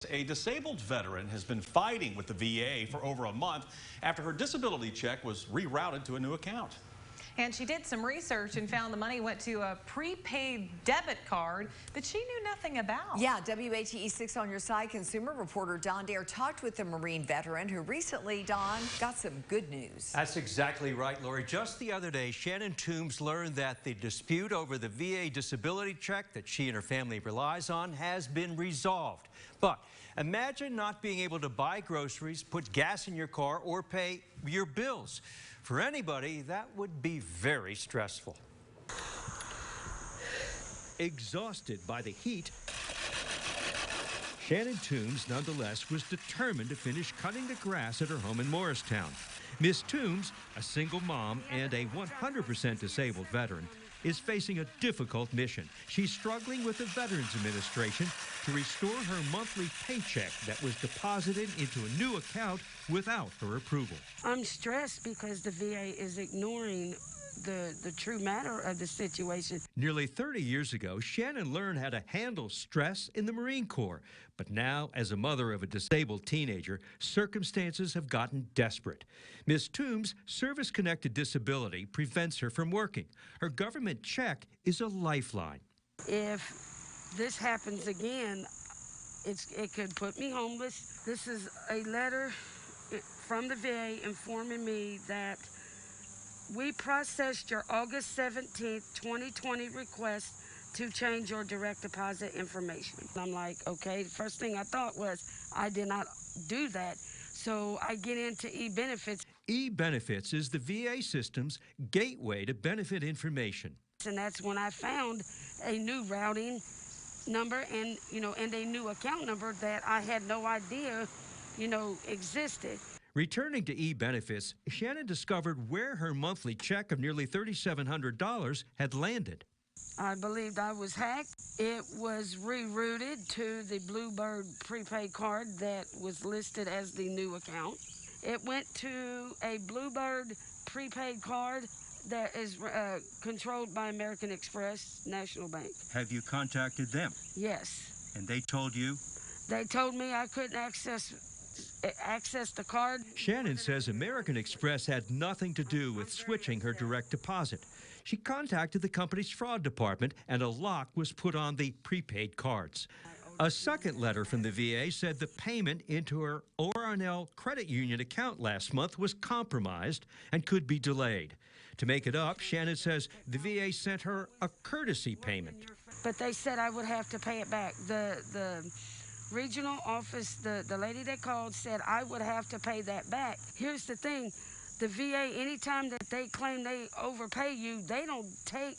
A disabled veteran has been fighting with the VA for over a month after her disability check was rerouted to a new account. And she did some research and found the money went to a prepaid debit card that she knew nothing about. Yeah, WATE 6 on your side consumer reporter Don Dare talked with the Marine veteran who recently, Don, got some good news. That's exactly right, Lori. Just the other day, Shannon Toombs learned that the dispute over the VA disability check that she and her family relies on has been resolved. But imagine not being able to buy groceries, put gas in your car, or pay your bills. For anybody, that would be very stressful. Exhausted by the heat, Shannon Toombs, nonetheless, was determined to finish cutting the grass at her home in Morristown. Miss Toombs, a single mom and a 100% disabled veteran, is facing a difficult mission. She's struggling with the Veterans Administration to restore her monthly paycheck that was deposited into a new account without her approval. I'm stressed because the VA is ignoring the true matter of the situation. Nearly 30 years ago, Shannon learned how to handle stress in the Marine Corps. But now, as a mother of a disabled teenager, circumstances have gotten desperate. Ms. Toombs' service-connected disability prevents her from working. Her government check is a lifeline. If this happens again, it could put me homeless. This is a letter from the VA informing me that we processed your August 17th, 2020 request to change your direct deposit information. I'm like, okay, the first thing I thought was I did not do that. So I get into e-benefits. E-benefits is the VA system's gateway to benefit information. And that's when I found a new routing number and a new account number that I had no idea, existed. Returning to e-benefits, Shannon discovered where her monthly check of nearly $3,700 had landed. I believed I was hacked. It was rerouted to the Bluebird prepaid card that was listed as the new account. It went to a Bluebird prepaid card that is controlled by American Express National Bank. Have you contacted them? Yes. And they told you? They told me I couldn't access the card. Shannon says American Express had nothing to do with switching her direct deposit. She contacted the company's fraud department and a lock was put on the prepaid cards. A second letter from the VA said the payment into her O&L credit union account last month was compromised and could be delayed. To make it up, Shannon says the VA sent her a courtesy payment. But they said I would have to pay it back. The regional office, the lady that called said I would have to pay that back. Here's the thing, the VA, anytime that they claim they overpay you, they don't take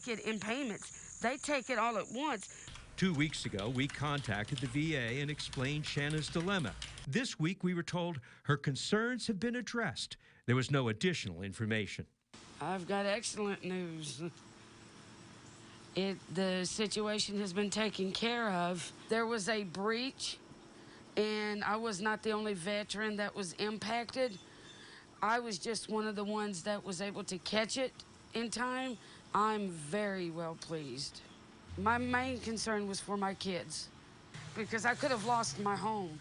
it in payments. They take it all at once. 2 weeks ago, we contacted the VA and explained Shannon's dilemma. This week, we were told her concerns have been addressed. There was no additional information. I've got excellent news. The situation has been taken care of. There was a breach, and I was not the only veteran that was impacted. I was just one of the ones that was able to catch it in time. I'm very well pleased. My main concern was for my kids, because I could have lost my home.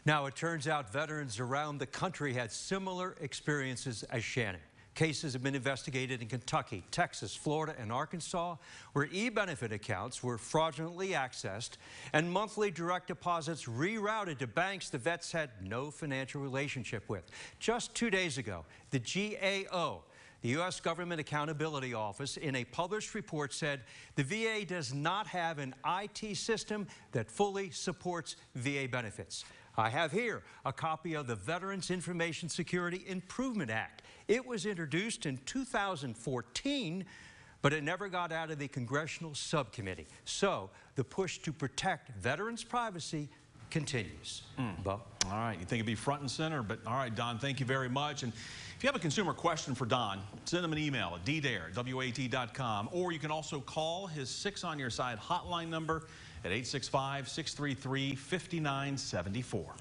Now, it turns out veterans around the country had similar experiences as Shannon. Cases have been investigated in Kentucky, Texas, Florida, and Arkansas, where e-benefit accounts were fraudulently accessed and monthly direct deposits rerouted to banks the vets had no financial relationship with. Just 2 days ago, the GAO, the U.S. Government Accountability Office, in a published report said the VA does not have an IT system that fully supports VA benefits. I have here a copy of the Veterans Information Security Improvement Act. It was introduced in 2014, but it never got out of the congressional subcommittee. So the push to protect veterans' privacy continues. Bo? All right, you think it'd be front and center, but all right, Don, thank you very much. And if you have a consumer question for Don, send him an email at ddare@wat.com, or you can also call his 6 on your side hotline number at 865-633-5974.